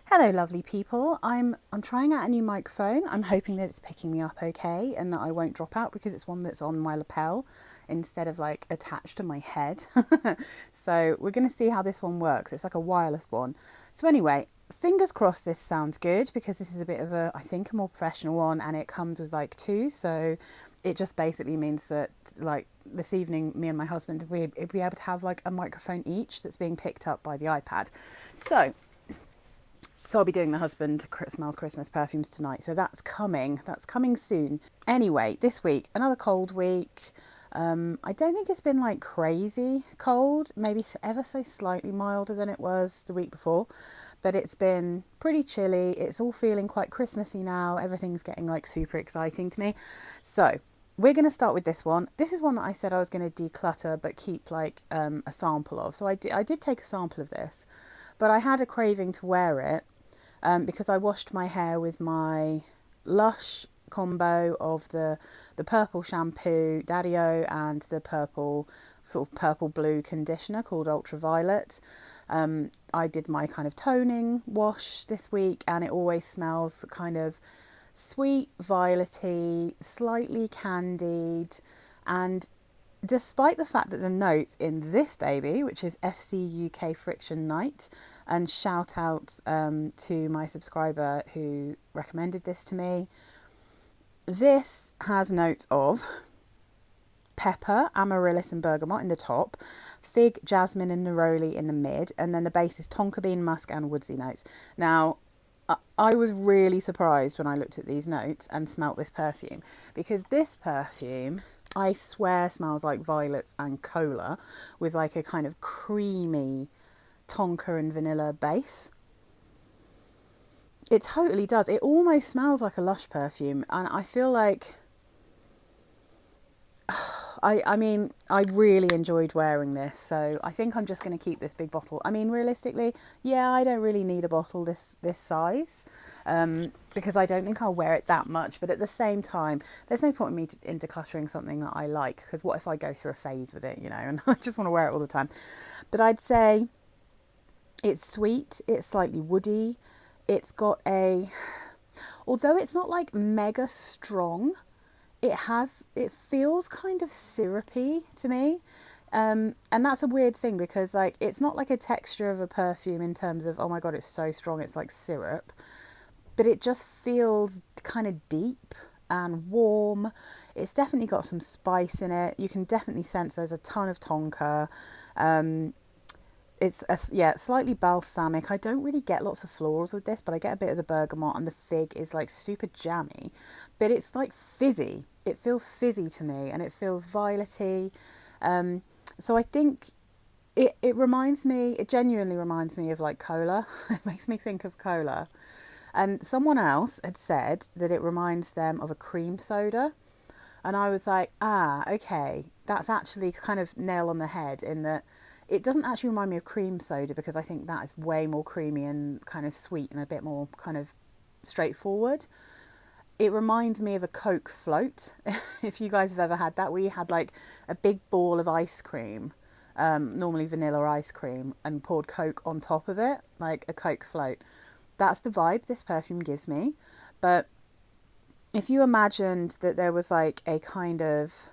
Hello lovely people, I'm trying out a new microphone. I'm hoping that it's picking me up okay and that I won't drop out because it's one that's on my lapel instead of like attached to my head. So we're going to see how this one works. It's like a wireless one. So anyway, fingers crossed this sounds good because this is a bit of a, I think, a more professional one, and it comes with like two. So it just basically means that like this evening me and my husband we'll be able to have like a microphone each that's being picked up by the iPad. So I'll be doing the husband smells Christmas perfumes tonight. So that's coming soon. Anyway, this week, another cold week. I don't think it's been like crazy cold, maybe ever so slightly milder than it was the week before, but it's been pretty chilly. It's all feeling quite Christmassy now. Everything's getting like super exciting to me. So we're going to start with this one. This is one that I said I was going to declutter but keep like a sample of. So I did take a sample of this, but I had a craving to wear it. Because I washed my hair with my LUSH combo of the purple shampoo Daddy-O and the purple sort of purple blue conditioner called Ultraviolet. I did my kind of toning wash this week, and it always smells kind of sweet, violety, slightly candied, and despite the fact that the notes in this baby, which is FCUK Friction Night, and shout out to my subscriber who recommended this to me, this has notes of pepper, amaryllis and bergamot in the top, fig, jasmine and neroli in the mid, and then the base is tonka bean, musk and woodsy notes. Now, I was really surprised when I looked at these notes and smelt this perfume, because this perfume, I swear, smells like violets and cola with like a kind of creamy tonka and vanilla base. It totally does. It almost smells like a Lush perfume, and I feel like I mean, I really enjoyed wearing this, so I think I'm just going to keep this big bottle. I mean, realistically, yeah, I don't really need a bottle this size, because I don't think I'll wear it that much, but at the same time, there's no point in me in decluttering something that I like, because what if I go through a phase with it, you know, and I just want to wear it all the time. But I'd say it's sweet, it's slightly woody, it's got a, although it's not like mega strong, it feels kind of syrupy to me, and that's a weird thing because like it's not like a texture of a perfume in terms of, oh my god, it's so strong it's like syrup, but it just feels kind of deep and warm. It's definitely got some spice in it. You can definitely sense there's a ton of tonka. It's slightly balsamic. I don't really get lots of florals with this, but I get a bit of the bergamot, and the fig is like super jammy, but it's like fizzy. It feels fizzy to me, and it feels violety. So I think it genuinely reminds me of like cola. It makes me think of cola. And someone else had said that it reminds them of a cream soda. And I was like, okay, that's actually kind of nail on the head, in that it doesn't actually remind me of cream soda, because I think that is way more creamy and kind of sweet and a bit more kind of straightforward. It reminds me of a Coke float, if you guys have ever had that, where you had like a big ball of ice cream, normally vanilla ice cream, and poured Coke on top of it, like a Coke float. That's the vibe this perfume gives me. But if you imagined that there was like a kind of,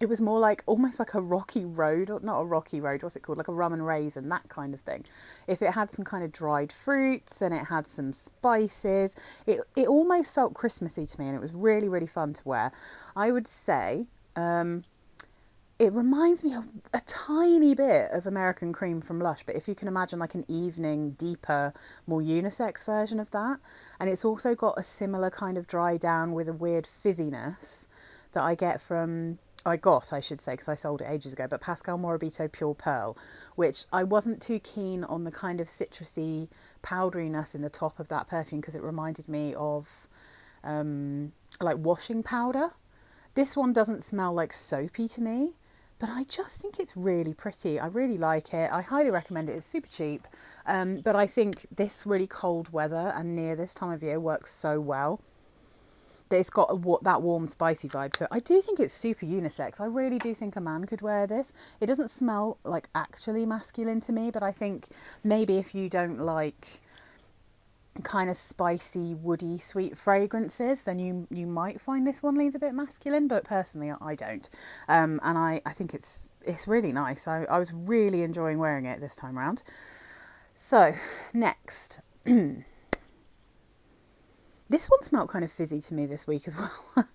it was more like almost like a rocky road, or not a rocky road, what's it called? Like a rum and raisin, that kind of thing. If it had some kind of dried fruits and it had some spices, it almost felt Christmassy to me, and it was really, really fun to wear. I would say it reminds me of a tiny bit of American Cream from Lush, but if you can imagine like an evening, deeper, more unisex version of that. And it's also got a similar kind of dry down with a weird fizziness that I get from, I should say, because I sold it ages ago, but Pascal Morabito Pure Pearl, which I wasn't too keen on the kind of citrusy powderiness in the top of that perfume, because it reminded me of like washing powder. This one doesn't smell like soapy to me, but I just think it's really pretty. I really like it. I highly recommend it. It's super cheap, but I think this really cold weather and near this time of year works so well. It's got that warm, spicy vibe to it. I do think it's super unisex. I really do think a man could wear this. It doesn't smell like actually masculine to me, but I think maybe if you don't like kind of spicy, woody, sweet fragrances, then you might find this one leans a bit masculine, but personally I don't. And I think it's really nice. I was really enjoying wearing it this time around. So next, this one smelled kind of fizzy to me this week as well.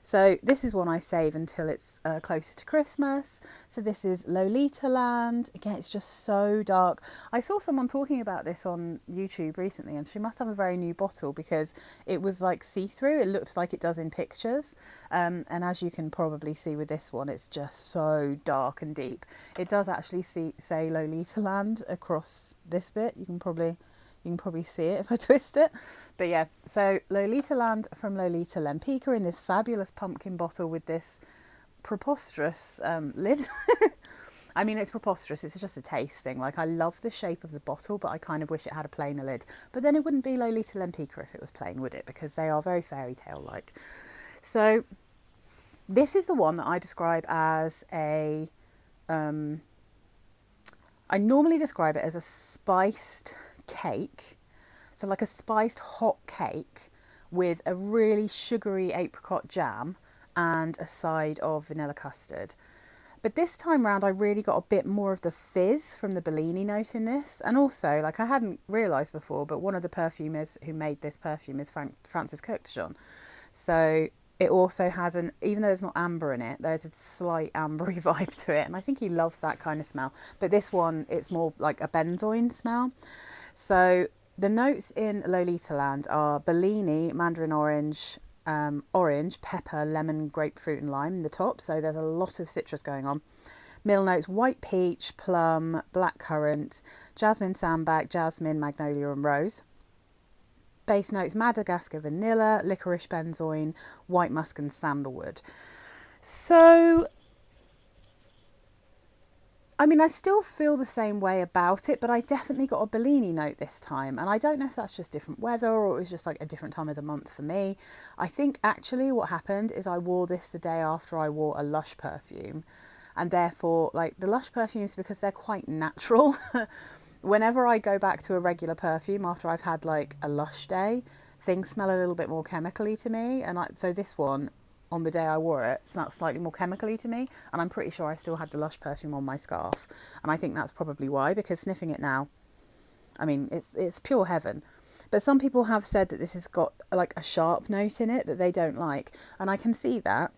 So this is one I save until it's closer to Christmas. So this is Lolitaland. Again, it's just so dark. I saw someone talking about this on YouTube recently, and she must have a very new bottle because it was like see-through. It looked like it does in pictures. And as you can probably see with this one, it's just so dark and deep. It does actually say Lolitaland across this bit. You can probably see it if I twist it. But yeah, so Lolitaland from Lolita Lempicka in this fabulous pumpkin bottle with this preposterous lid. I mean, it's preposterous. It's just a taste thing. Like, I love the shape of the bottle, but I kind of wish it had a plainer lid. But then it wouldn't be Lolita Lempicka if it was plain, would it? Because they are very fairy tale-like. So this is the one that I describe as a... I normally describe it as a spiced cake, so like a spiced hot cake with a really sugary apricot jam and a side of vanilla custard. But this time round I really got a bit more of the fizz from the Bellini note in this, and also, like, I hadn't realised before, but one of the perfumers who made this perfume is Francis Côte-de-Jean. So it also has even though there's not amber in it, there's a slight ambery vibe to it, and I think he loves that kind of smell. But this one, it's more like a benzoin smell. So the notes in Lolitaland are Bellini, mandarin orange, orange, pepper, lemon, grapefruit and lime in the top. So there's a lot of citrus going on. Middle notes, white peach, plum, blackcurrant, jasmine sambac, jasmine, magnolia and rose. Base notes, Madagascar vanilla, licorice benzoin, white musk and sandalwood. So I mean, I still feel the same way about it, but I definitely got a Bellini note this time. And I don't know if that's just different weather or it was just like a different time of the month for me. I think actually what happened is I wore this the day after I wore a Lush perfume. And therefore, like, the Lush perfumes, because they're quite natural, whenever I go back to a regular perfume after I've had like a Lush day, things smell a little bit more chemically to me. And so this one, on the day I wore it, smelled slightly more chemically to me, and I'm pretty sure I still had the Lush perfume on my scarf, and I think that's probably why, because sniffing it now, I mean, it's pure heaven. But some people have said that this has got like a sharp note in it that they don't like, and I can see that,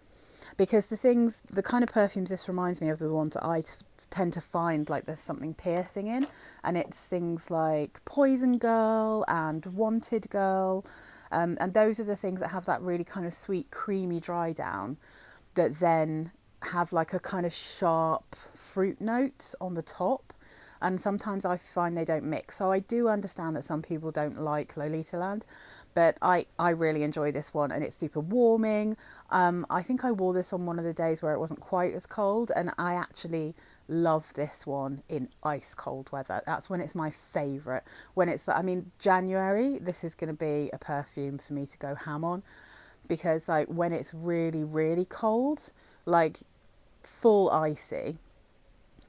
because the kind of perfumes this reminds me of, the ones that I tend to find like there's something piercing in, and it's things like Poison Girl and Wanted Girl. And those are the things that have that really kind of sweet, creamy dry down that then have like a kind of sharp fruit note on the top. And sometimes I find they don't mix. So I do understand that some people don't like Lolitaland, but I really enjoy this one, and it's super warming. I think I wore this on one of the days where it wasn't quite as cold, and I actually love this one in ice cold weather. That's when it's my favourite. When it's, I mean, January, this is going to be a perfume for me to go ham on, because like when it's really, really cold, like full icy,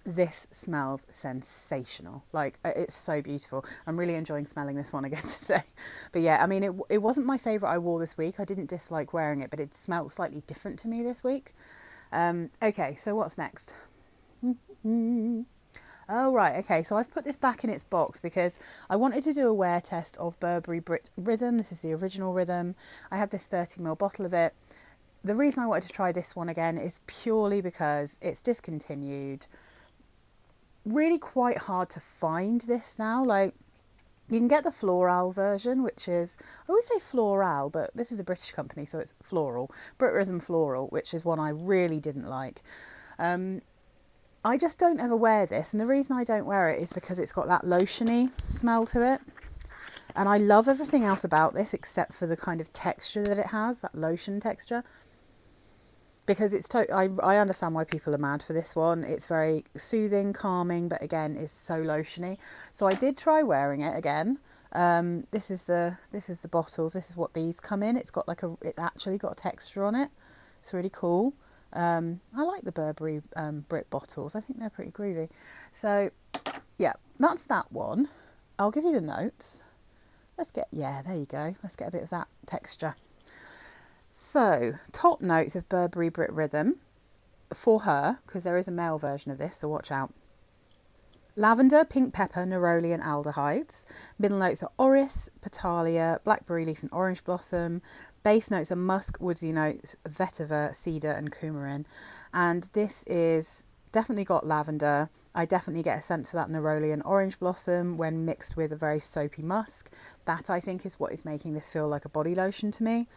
this smells sensational. Like, it's so beautiful. I'm really enjoying smelling this one again today. But yeah, I mean, it wasn't my favourite I wore this week. I didn't dislike wearing it, but it smelled slightly different to me this week. Okay, so what's next? Oh right, okay, so I've put this back in its box because I wanted to do a wear test of Burberry Brit Rhythm. This is the original Rhythm. I have this 30ml bottle of it. The reason I wanted to try this one again is purely because it's discontinued. Really quite hard to find this now. Like, you can get the Floral version, which is, I always say Floral, but this is a British company, so it's Floral. Brit Rhythm Floral, which is one I really didn't like. I just don't ever wear this, and the reason I don't wear it is because it's got that lotiony smell to it. And I love everything else about this except for the kind of texture that it has, that lotion texture. Because it's I understand why people are mad for this one. It's very soothing, calming, but again, it's so lotiony. So I did try wearing it again, This is the bottles. This is what these come in. It's actually got a texture on it. It's really cool. I like the Burberry Brit bottles. I think they're pretty groovy. So yeah, that's that one. I'll give you the notes. Yeah, there you go. Let's get a bit of that texture. So top notes of Burberry Brit Rhythm for her, because there is a male version of this, so watch out. Lavender, pink pepper, neroli and aldehydes. Middle notes are orris, petalia, blackberry leaf and orange blossom. Base notes are musk, woodsy notes, vetiver, cedar and coumarin. And this is definitely got lavender. I definitely get a sense of that neroli and orange blossom when mixed with a very soapy musk. That I think is what is making this feel like a body lotion to me.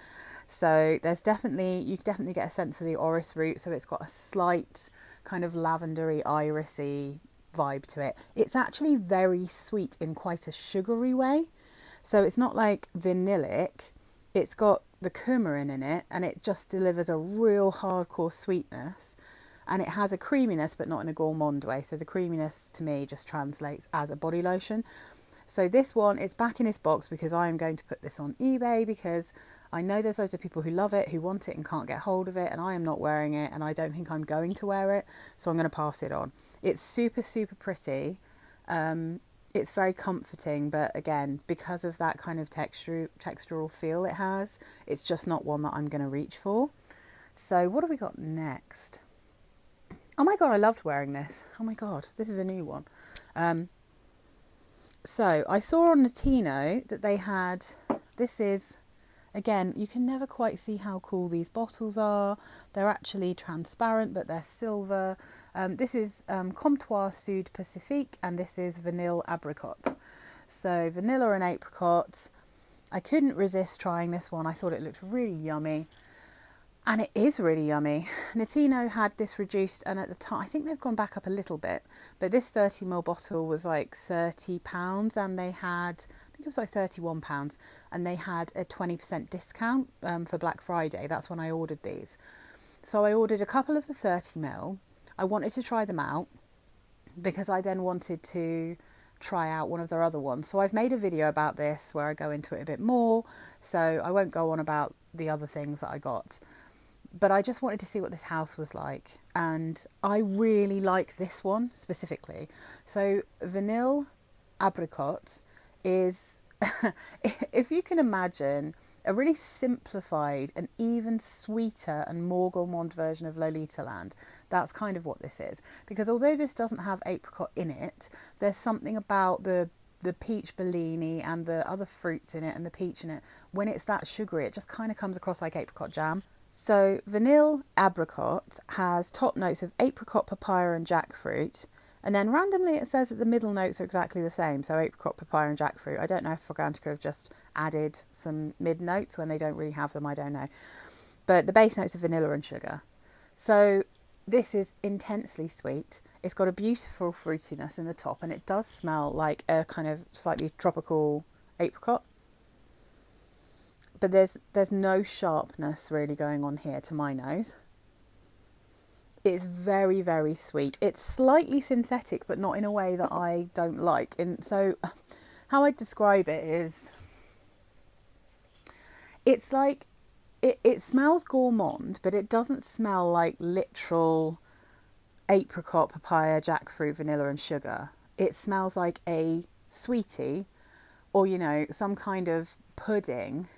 So you definitely get a sense of the orris root. So it's got a slight kind of lavendery, irisy vibe to it. It's actually very sweet in quite a sugary way. So it's not like vanillic. It's got the coumarin in it and it just delivers a real hardcore sweetness. And it has a creaminess, but not in a gourmand way. So the creaminess to me just translates as a body lotion. So this one, it's back in its box because I am going to put this on eBay because I know there's loads of people who love it, who want it and can't get hold of it. And I am not wearing it and I don't think I'm going to wear it. So I'm going to pass it on. It's super, super pretty. It's very comforting. But again, because of that kind of textural feel it has, it's just not one that I'm going to reach for. So what have we got next? Oh my God, I loved wearing this. Oh my God, this is a new one. So I saw on Latino that they had, this is, again, you can never quite see how cool these bottles are. They're actually transparent, but they're silver. This is Comptoire Sud Pacifique, and this is Vanille Abricot. So vanilla and apricot. I couldn't resist trying this one. I thought it looked really yummy. And it is really yummy. Latino had this reduced, and at the time, I think they've gone back up a little bit, but this 30ml bottle was like £30, and they had, I think it was like £31, and they had a 20% discount for Black Friday. That's when I ordered these. So I ordered a couple of the 30ml. I wanted to try them out because I then wanted to try out one of their other ones. So I've made a video about this where I go into it a bit more. So I won't go on about the other things that I got. But I just wanted to see what this house was like. And I really like this one specifically. So Vanille Abricot is, if you can imagine, a really simplified and even sweeter and more gourmand version of Lolitaland. That's kind of what this is. Because although this doesn't have apricot in it, there's something about the peach Bellini and the other fruits in it and the peach in it. When it's that sugary, it just kind of comes across like apricot jam. So Vanille Abricot has top notes of apricot, papaya and jackfruit. And then randomly it says that the middle notes are exactly the same. So apricot, papaya and jackfruit. I don't know if Fragrantica have just added some mid notes when they don't really have them. I don't know. But the base notes are vanilla and sugar. So this is intensely sweet. It's got a beautiful fruitiness in the top. And it does smell like a kind of slightly tropical apricot. But there's no sharpness really going on here to my nose. It's very, very sweet. It's slightly synthetic, but not in a way that I don't like. And so how I describe it is, it's like, it smells gourmand, but it doesn't smell like literal apricot, papaya, jackfruit, vanilla and sugar. It smells like a sweetie or, you know, some kind of pudding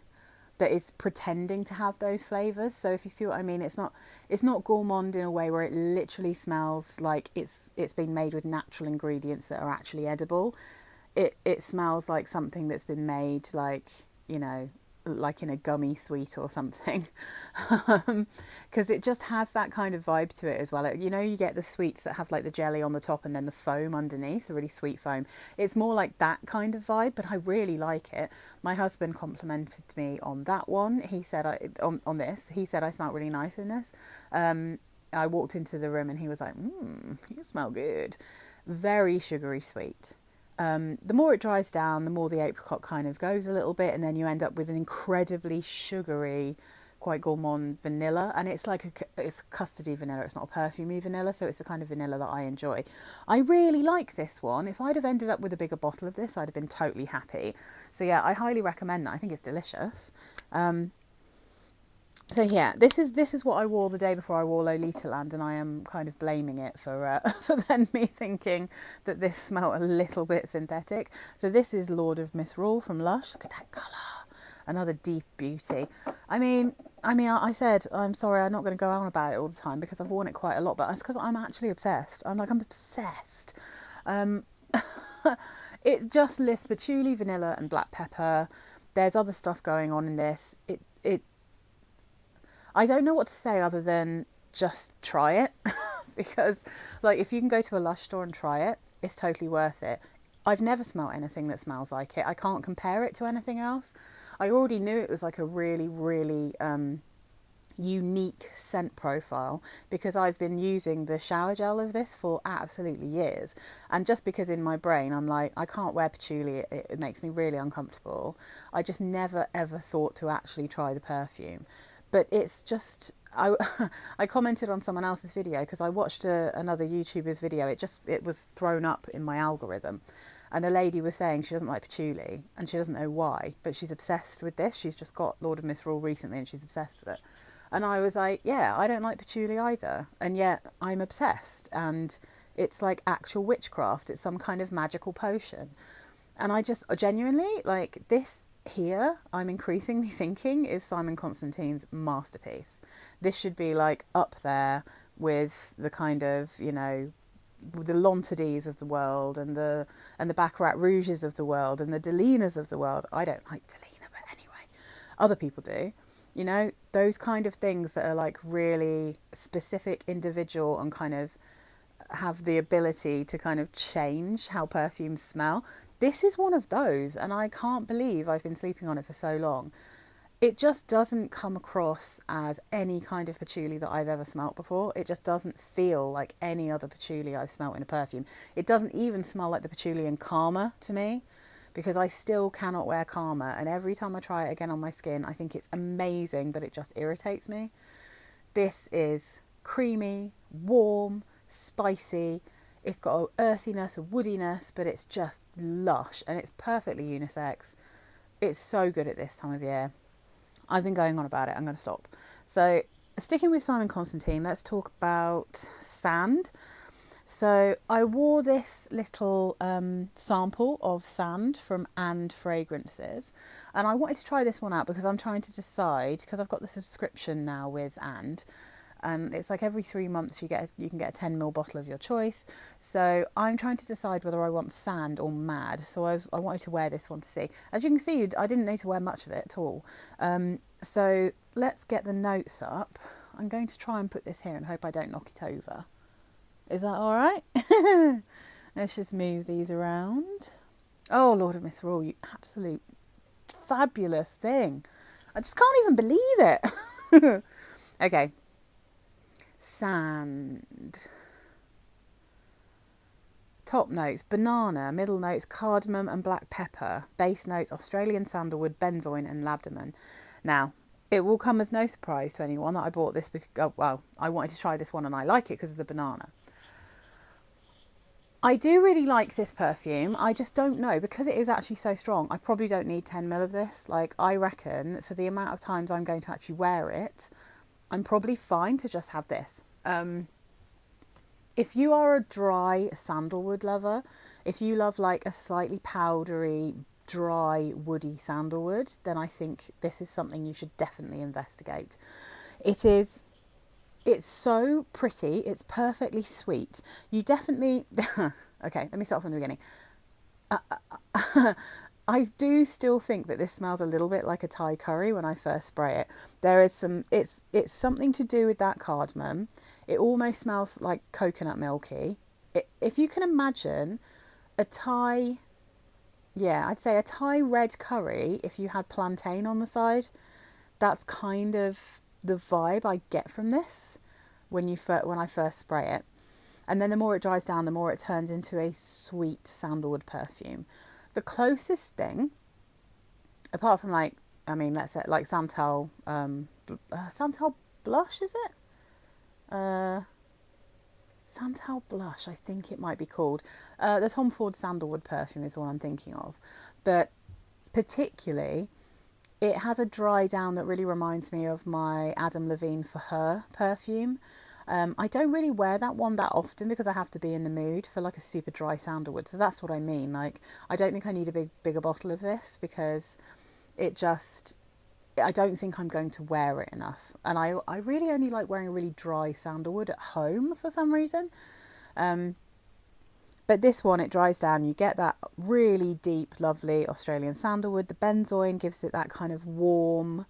that is pretending to have those flavours. So if you see what I mean, it's not gourmand in a way where it literally smells like it's been made with natural ingredients that are actually edible. It smells like something that's been made like, you know, like in a gummy sweet or something. Because it just has that kind of vibe to it as well. You know, you get the sweets that have like the jelly on the top and then the foam underneath, the really sweet foam. It's more like that kind of vibe, but I really like it. My husband complimented me on that one. He said, on this, he said I smelled really nice in this. I walked into the room and he was like, you smell good. Very sugary sweet. The more it dries down, the more the apricot kind of goes a little bit, and then you end up with an incredibly sugary quite gourmand vanilla, and it's like it's custardy vanilla. It's not a perfumey vanilla, so it's the kind of vanilla that I enjoy. I really like this one. If I'd have ended up with a bigger bottle of this, I'd have been totally happy. So yeah, I highly recommend that. I think it's delicious. So yeah, this is what I wore the day before I wore Lolitaland, and I am kind of blaming it for for then me thinking that this smelled a little bit synthetic. So this is Lord of Misrule from Lush. Look at that colour, another deep beauty. I mean, I said I'm sorry, I'm not going to go on about it all the time because I've worn it quite a lot, but it's because I'm actually obsessed. I'm obsessed. It's just lists patchouli, vanilla, and black pepper. There's other stuff going on in this. I don't know what to say other than just try it because like if you can go to a Lush store and try it, it's totally worth it. I've never smelled anything that smells like it. I can't compare it to anything else. I already knew it was like a really, really unique scent profile because I've been using the shower gel of this for absolutely years. And just because in my brain I'm like, I can't wear patchouli, it makes me really uncomfortable. I just never ever thought to actually try the perfume. But it's just, I commented on someone else's video because I watched another YouTuber's video. It was thrown up in my algorithm. And the lady was saying she doesn't like patchouli and she doesn't know why, but she's obsessed with this. She's just got Lord of Misrule recently and she's obsessed with it. And I was like, yeah, I don't like patchouli either. And yet I'm obsessed. And it's like actual witchcraft. It's some kind of magical potion. And I just genuinely, like this here, I'm increasingly thinking is Simon Constantine's masterpiece. This should be like up there with the kind of, you know, the Lontadis of the world and the Baccarat Rouges of the world and the Delinas of the world. I don't like Delina, but anyway, other people do. You know, those kind of things that are like really specific, individual, and kind of have the ability to kind of change how perfumes smell. This is one of those, and I can't believe I've been sleeping on it for so long. It just doesn't come across as any kind of patchouli that I've ever smelt before. It just doesn't feel like any other patchouli I've smelt in a perfume. It doesn't even smell like the patchouli in Karma to me, because I still cannot wear Karma, and every time I try it again on my skin, I think it's amazing, but it just irritates me. This is creamy, warm, spicy. It's got an earthiness, a woodiness, but it's just lush and it's perfectly unisex. It's so good at this time of year. I've been going on about it. I'm going to stop. So sticking with Simon Constantine, let's talk about sand. So I wore this little sample of sand from Ånd Fragrances, and I wanted to try this one out because I'm trying to decide, because I've got the subscription now with Ånd. It's like every 3 months you can get a 10ml bottle of your choice. So I'm trying to decide whether I want sand or mad. So I wanted to wear this one to see. As you can see, I didn't need to wear much of it at all. So let's get the notes up. I'm going to try and put this here and hope I don't knock it over. Is that all right? Let's just move these around. Oh, Lord of Misrule, you absolute fabulous thing. I just can't even believe it. Okay. Sand. Top notes, banana. Middle notes, cardamom and black pepper. Base notes, Australian sandalwood, benzoin and lavdamon. Now, it will come as no surprise to anyone that I bought this because, well, I wanted to try this one and I like it because of the banana. I do really like this perfume. I just don't know, because it is actually so strong, I probably don't need 10ml of this. Like, I reckon for the amount of times I'm going to actually wear it, I'm probably fine to just have this. If you are a dry sandalwood lover, if you love like a slightly powdery, dry, woody sandalwood, then I think this is something you should definitely investigate. It's so pretty. It's perfectly sweet. You definitely... Okay, let me start from the beginning. I do still think that this smells a little bit like a Thai curry when I first spray it. There is some... It's something to do with that cardamom. It almost smells like coconut milky. If you can imagine a Thai... Yeah, I'd say a Thai red curry if you had plantain on the side. That's kind of the vibe I get from this when I first spray it. And then the more it dries down, the more it turns into a sweet sandalwood perfume. The closest thing, apart from like I mean, let's say like Santal, Santal Blush, is it? Santal Blush, I think it might be called. The Tom Ford Sandalwood perfume is the one I'm thinking of. But particularly, it has a dry down that really reminds me of my Adam Levine For Her perfume. I don't really wear that one that often because I have to be in the mood for like a super dry sandalwood. So that's what I mean. Like, I don't think I need a bigger bottle of this because I don't think I'm going to wear it enough. And I really only like wearing a really dry sandalwood at home for some reason. But this one, it dries down. You get that really deep, lovely Australian sandalwood. The benzoin gives it that kind of warm,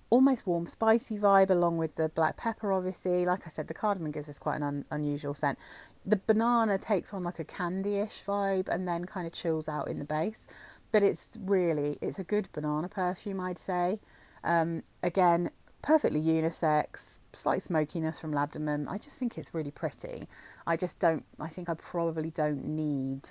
almost warm, spicy vibe, along with the black pepper, obviously. Like I said, the cardamom gives us quite an unusual scent. The banana takes on like a candy-ish vibe and then kind of chills out in the base. But it's a good banana perfume, I'd say. Again, perfectly unisex, slight smokiness from labdanum. I just think it's really pretty. I think I probably don't need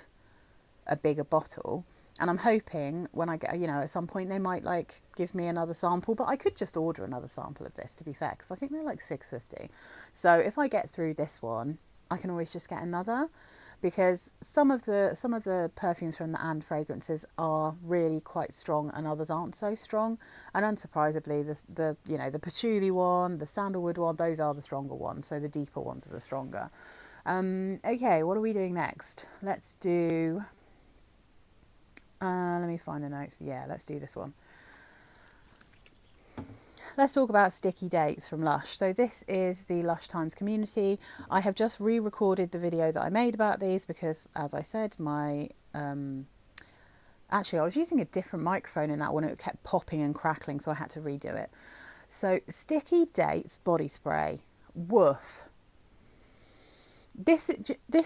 a bigger bottle. And I'm hoping when I get, at some point they might like give me another sample, but I could just order another sample of this, to be fair, because I think they're like $6.50. So if I get through this one, I can always just get another, because some of the perfumes from the Ånd Fragrances are really quite strong and others aren't so strong. And unsurprisingly, the patchouli one, the sandalwood one, those are the stronger ones. So the deeper ones are the stronger. Okay, what are we doing next? Let's do... let me find the notes. Yeah, let's do this one. Let's talk about Sticky Dates from Lush. So this is the Lush Times community. I have just re-recorded the video that I made about these because, as I said, actually I was using a different microphone in that one. It kept popping and crackling, so I had to redo it. So Sticky Dates body spray. Woof. This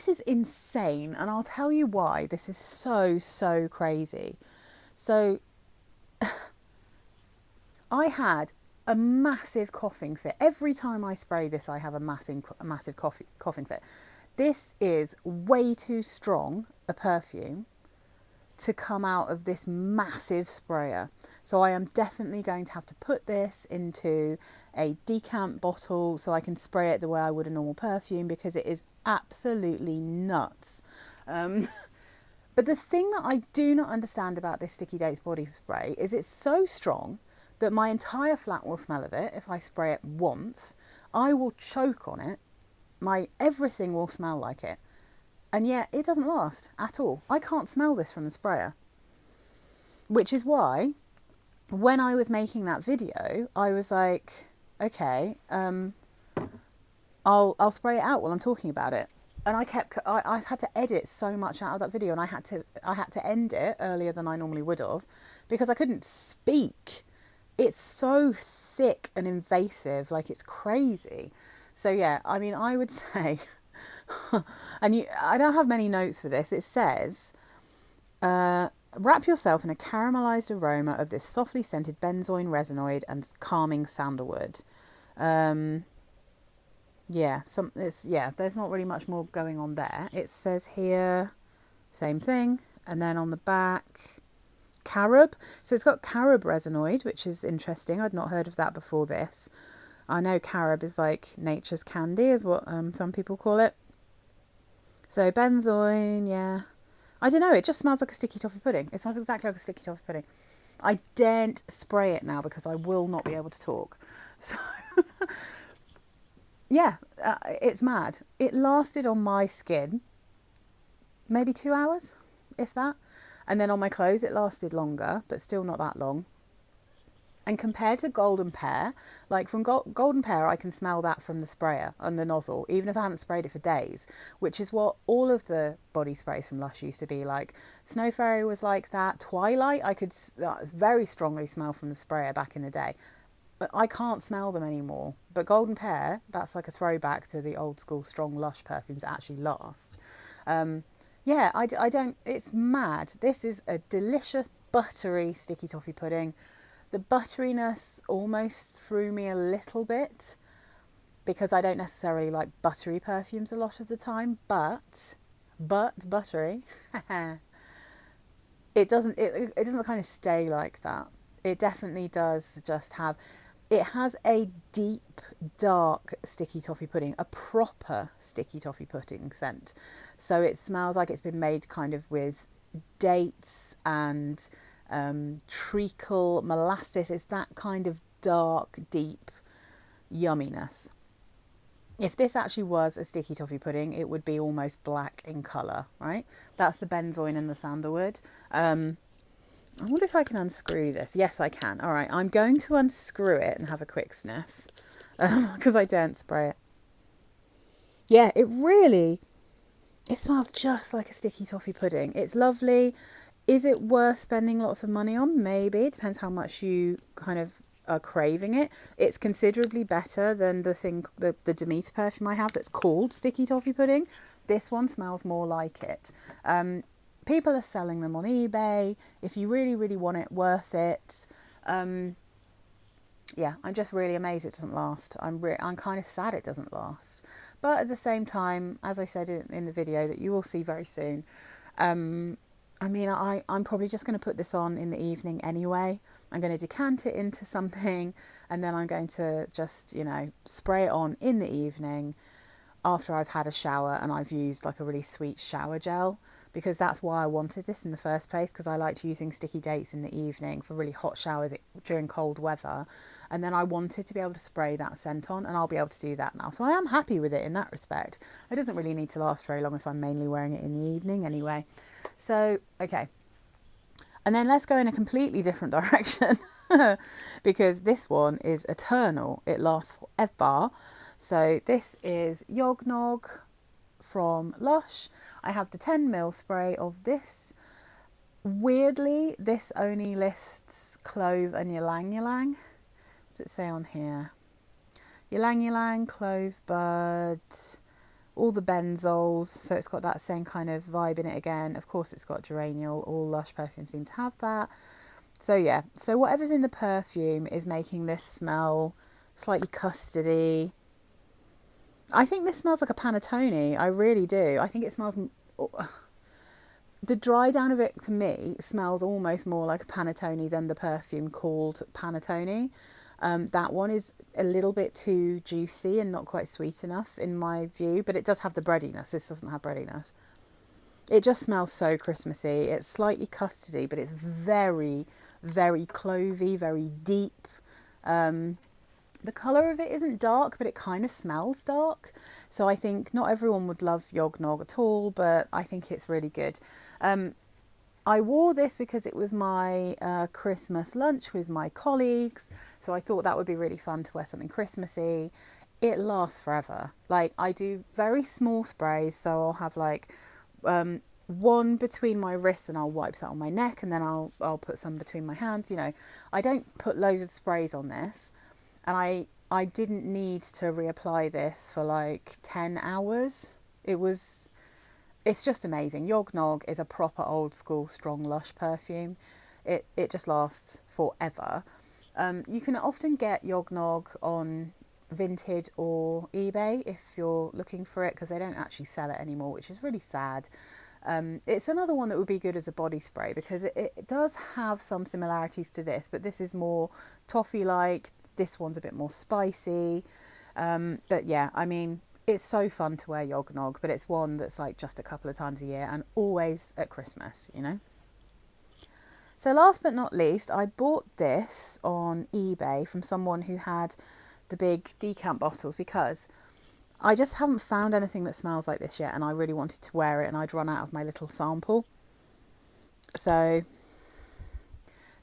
is insane, and I'll tell you why. This is so crazy. So I had a massive coughing fit. Every time I spray this, I have a massive coughing fit. This is way too strong a perfume to come out of this massive sprayer. So I am definitely going to have to put this into a decant bottle so I can spray it the way I would a normal perfume, because it is absolutely nuts. But the thing that I do not understand about this Sticky Dates body spray is it's so strong that my entire flat will smell of it if I spray it once. I will choke on it. Everything will smell like it. And yet it doesn't last at all. I can't smell this from the sprayer. Which is why when I was making that video, I was like, okay, I'll spray it out while I'm talking about it. And I've had to edit so much out of that video, and I had to end it earlier than I normally would have because I couldn't speak. It's so thick and invasive, like it's crazy. So yeah, I mean, I would say, I don't have many notes for this. It says, wrap yourself in a caramelized aroma of this softly scented benzoin resinoid and calming sandalwood. There's not really much more going on there. It says here, same thing. And then on the back, carob. So it's got carob resinoid, which is interesting. I'd not heard of that before this. I know carob is like nature's candy, is what some people call it. So benzoin, yeah. I don't know, it just smells like a sticky toffee pudding. It smells exactly like a sticky toffee pudding. I daren't spray it now because I will not be able to talk. So, yeah, it's mad. It lasted on my skin maybe 2 hours, if that. And then on my clothes it lasted longer, but still not that long. And compared to Golden Pear, like from Golden Pear, I can smell that from the sprayer and the nozzle, even if I haven't sprayed it for days, which is what all of the body sprays from Lush used to be like. Snow Fairy was like that. Twilight, I could very strongly smell from the sprayer back in the day. But I can't smell them anymore. But Golden Pear, that's like a throwback to the old school strong Lush perfumes that actually last. Yeah, I don't, it's mad. This is a delicious buttery sticky toffee pudding. The butteriness almost threw me a little bit because I don't necessarily like buttery perfumes a lot of the time, but buttery, it doesn't kind of stay like that. it definitely does just have, it has a deep, dark sticky toffee pudding, a proper sticky toffee pudding scent. So it smells like it's been made kind of with dates and treacle, molasses. It's that kind of dark, deep yumminess. If this actually was a sticky toffee pudding, it would be almost black in colour, right? That's the benzoin and the sandalwood. I wonder if I can unscrew this. Yes, I can. All right, I'm going to unscrew it and have a quick sniff because I daren't spray it. Yeah, it smells just like a sticky toffee pudding. It's lovely. Is it worth spending lots of money on? Maybe. It depends how much you kind of are craving it. It's considerably better than the Demeter perfume I have that's called Sticky Toffee Pudding. This one smells more like it. People are selling them on eBay. If you really, really want it, worth it. Yeah, I'm just really amazed it doesn't last. I'm kind of sad it doesn't last. But at the same time, as I said in the video that you will see very soon, I mean, I'm probably just going to put this on in the evening anyway. I'm going to decant it into something and then I'm going to just, you know, spray it on in the evening after I've had a shower and I've used like a really sweet shower gel, because that's why I wanted this in the first place, because I liked using Sticky Dates in the evening for really hot showers during cold weather, and then I wanted to be able to spray that scent on, and I'll be able to do that now. So I am happy with it in that respect. It doesn't really need to last very long if I'm mainly wearing it in the evening anyway. So, okay. And then let's go in a completely different direction because this one is eternal. It lasts forever. So this is Yog Nog from Lush. I have the 10ml spray of this. Weirdly, this only lists clove and ylang ylang. What does it say on here? Ylang ylang, clove bud, all the benzols. So it's got that same kind of vibe in it again. Of course, it's got geraniol. All Lush perfumes seem to have that. So yeah, so whatever's in the perfume is making this smell slightly custardy. I think this smells like a panettone. I really do. I think it smells... The dry down of it to me smells almost more like a panettone than the perfume called Panettone. That one is a little bit too juicy and not quite sweet enough in my view, but it does have the breadiness. This doesn't have breadiness. It just smells so Christmassy. It's slightly custardy, but it's very, very clovey, very deep. The colour of it isn't dark, but it kind of smells dark. So I think not everyone would love Yog Nog at all, but I think it's really good. I wore this because it was my Christmas lunch with my colleagues. So I thought that would be really fun to wear something Christmassy. It lasts forever. Like, I do very small sprays. So I'll have like one between my wrists and I'll wipe that on my neck. And then I'll put some between my hands. You know, I don't put loads of sprays on this. And I didn't need to reapply this for like 10 hours. It's just amazing. Yog Nog is a proper old school strong Lush perfume. It just lasts forever. You can often get Yog Nog on Vinted or eBay if you're looking for it, because they don't actually sell it anymore, which is really sad. It's another one that would be good as a body spray because it does have some similarities to this, but this is more toffee-like. This one's a bit more spicy. But yeah, I mean, it's so fun to wear Yog Nog, but it's one that's like just a couple of times a year and always at Christmas, you know. So last but not least, I bought this on eBay from someone who had the big decant bottles because I just haven't found anything that smells like this yet, and I really wanted to wear it and I'd run out of my little sample. So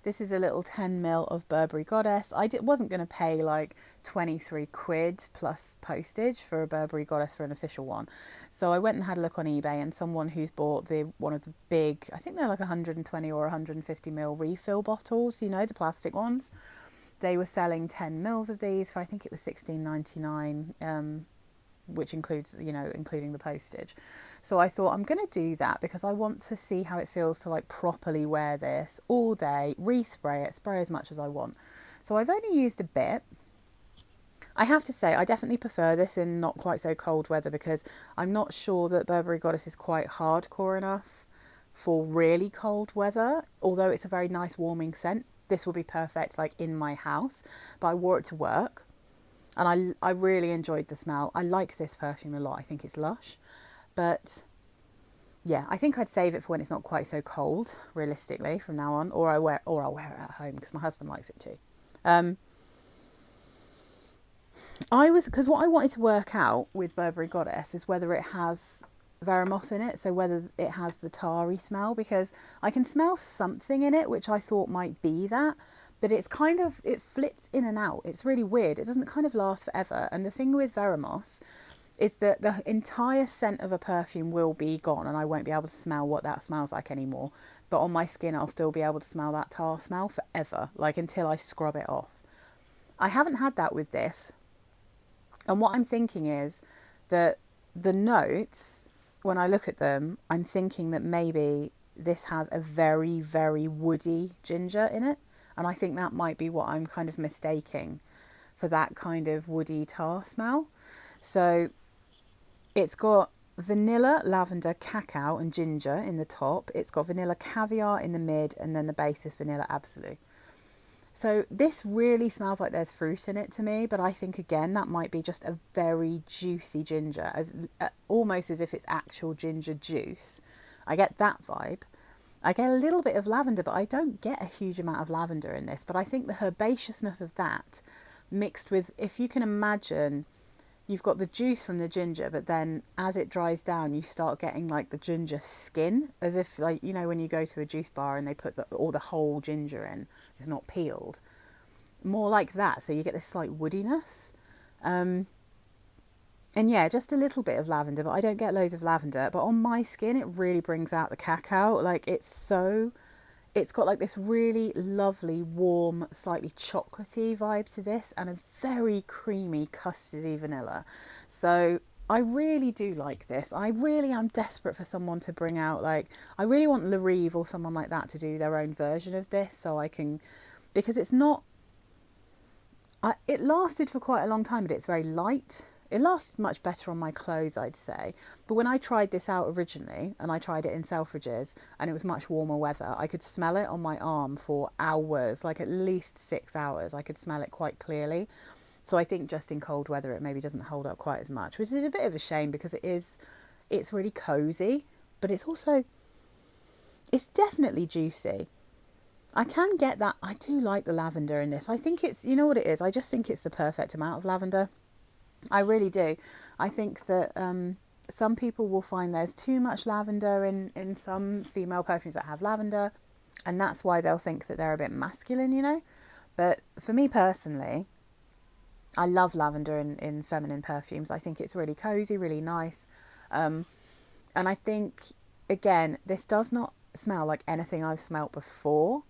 this is a little 10ml of Burberry Goddess. I wasn't going to pay like 23 quid plus postage for a Burberry Goddess for an official one. So I went and had a look on eBay, and someone who's bought one of the big, I think they're like 120 or 150ml refill bottles, you know, the plastic ones. They were selling 10ml of these for, I think it was £16.99, which includes, you know, including the postage. So I thought I'm going to do that because I want to see how it feels to like properly wear this all day, respray it, spray as much as I want. So I've only used a bit. I have to say I definitely prefer this in not quite so cold weather because I'm not sure that Burberry Goddess is quite hardcore enough for really cold weather, although it's a very nice warming scent this will be perfect like in my house, but I wore it to work and I really enjoyed the smell. I like this perfume a lot. I think it's Lush, but yeah, I think I'd save it for when it's not quite so cold, realistically, from now on, or I'll wear it at home because my husband likes it too. Because what I wanted to work out with Burberry Goddess is whether it has Veramos in it, so whether it has the tarry smell, because I can smell something in it which I thought might be that, but it's kind of, it flits in and out. It's really weird. It doesn't kind of last forever. And the thing with Veramos is that the entire scent of a perfume will be gone and I won't be able to smell what that smells like anymore. But on my skin, I'll still be able to smell that tar smell forever, like until I scrub it off. I haven't had that with this. And what I'm thinking is that the notes, when I look at them, I'm thinking that maybe this has a very, very woody ginger in it. And I think that might be what I'm kind of mistaking for that kind of woody tar smell. So it's got vanilla, lavender, cacao and ginger in the top. It's got vanilla caviar in the mid, and then the base is vanilla absolute. So this really smells like there's fruit in it to me, but I think again that might be just a very juicy ginger, almost as if it's actual ginger juice. I get that vibe. I get a little bit of lavender, but I don't get a huge amount of lavender in this. But I think the herbaceousness of that mixed with, if you can imagine, you've got the juice from the ginger, but then as it dries down, you start getting like the ginger skin, as if like, you know, when you go to a juice bar and they put the whole ginger in, it's not peeled. More like that. So you get this slight woodiness. And yeah, just a little bit of lavender, but I don't get loads of lavender. But on my skin, it really brings out the cacao. Like it's got like this really lovely, warm, slightly chocolatey vibe to this, and a very creamy custardy vanilla. So I really do like this. I really am desperate for someone to bring out, like, I really want Lolita or someone like that to do their own version of this, so I can, because it's not, it lasted for quite a long time, but it's very light. It lasted much better on my clothes, I'd say. But when I tried this out originally, and I tried it in Selfridges, and it was much warmer weather, I could smell it on my arm for hours, like at least 6 hours. I could smell it quite clearly. So I think just in cold weather, it maybe doesn't hold up quite as much, which is a bit of a shame because it's really cozy, but it's definitely juicy. I can get that. I do like the lavender in this. I think it's, you know what it is? I just think it's the perfect amount of lavender. I really do. I think that some people will find there's too much lavender in some female perfumes that have lavender, and that's why they'll think that they're a bit masculine, you know. But for me personally, I love lavender in feminine perfumes. I think it's really cozy, really nice. And I think, again, this does not smell like anything I've smelt before.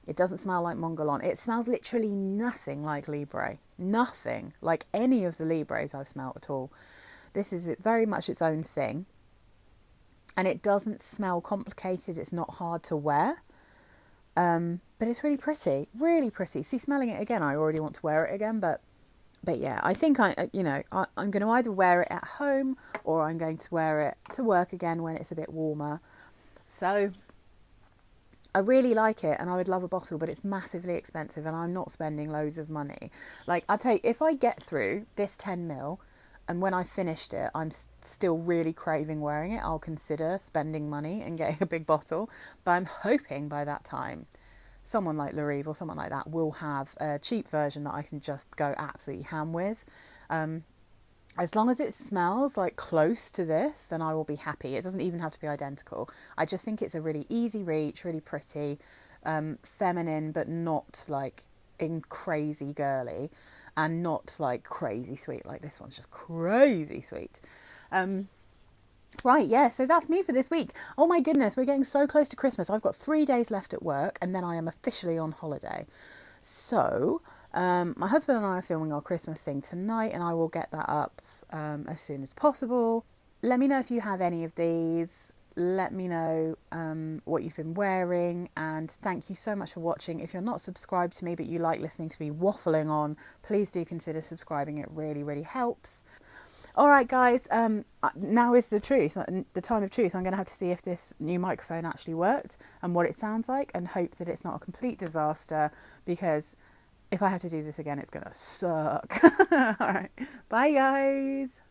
It doesn't smell like Montgalon. It smells literally nothing like Libre. Nothing like any of the Libres I've smelt at all. This is very much its own thing. And it doesn't smell complicated. It's not hard to wear. But it's really pretty. Really pretty. See, smelling it again, I already want to wear it again. But yeah, I think I'm going to either wear it at home or I'm going to wear it to work again when it's a bit warmer. So I really like it and I would love a bottle, but it's massively expensive and I'm not spending loads of money. Like, I'll tell you, if I get through this 10ml and when I finished it, I'm still really craving wearing it, I'll consider spending money and getting a big bottle. But I'm hoping by that time, someone like Lolita or someone like that will have a cheap version that I can just go absolutely ham with. As long as it smells like close to this, then I will be happy. It doesn't even have to be identical. I just think it's a really easy reach, really pretty, feminine, but not like crazy girly, and not like crazy sweet. Like this one's just crazy sweet. Right, yeah, so that's me for this week. Oh my goodness, we're getting so close to Christmas. I've got 3 days left at work and then I am officially on holiday. So my husband and I are filming our Christmas thing tonight and I will get that up as soon as possible. Let me know if you have any of these. Let me know what you've been wearing, and thank you so much for watching. If you're not subscribed to me but you like listening to me waffling on, please do consider subscribing. It really, really helps. All right, guys, now is the truth, the time of truth. I'm going to have to see if this new microphone actually worked and what it sounds like, and hope that it's not a complete disaster, because if I have to do this again, it's going to suck. All right, bye, guys.